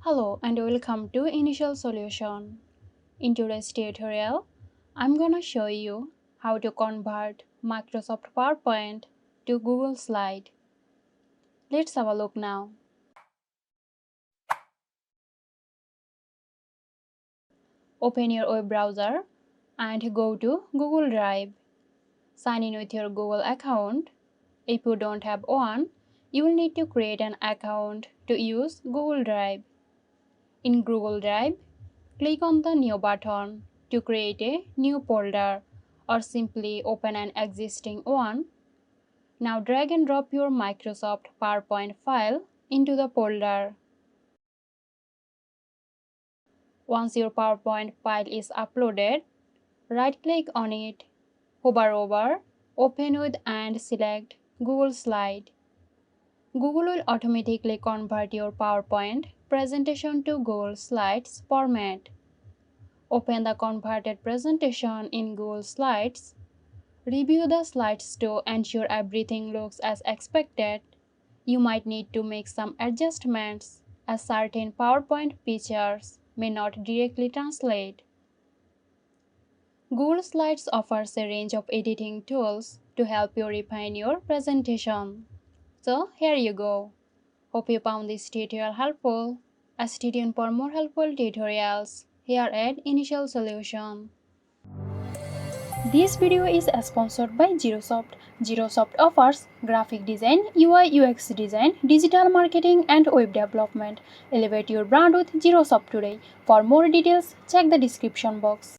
Hello and welcome to Initial Solution. In today's tutorial, I'm gonna show you how to convert Microsoft PowerPoint to Google Slide. Let's have a look now. Open your web browser and go to Google Drive. Sign in with your Google account. If you don't have one, you will need to create an account to use Google Drive. In Google Drive, click on the New button to create a new folder or simply open an existing one. Now drag and drop your Microsoft PowerPoint file into the folder. Once your PowerPoint file is uploaded, right-click on it, hover over, open with and select Google Slide. Google will automatically convert your PowerPoint presentation to Google Slides format. Open the converted presentation in Google Slides. Review the slides to ensure everything looks as expected. You might need to make some adjustments as certain PowerPoint features may not directly translate. Google Slides offers a range of editing tools to help you refine your presentation. So here you go. Hope you found this tutorial helpful. Stay tuned for more helpful tutorials here at Initial Solution. This video is sponsored by Girosoft. Girosoft offers graphic design, UI UX design, digital marketing and web development. Elevate your brand with Girosoft today. For more details, check the description box.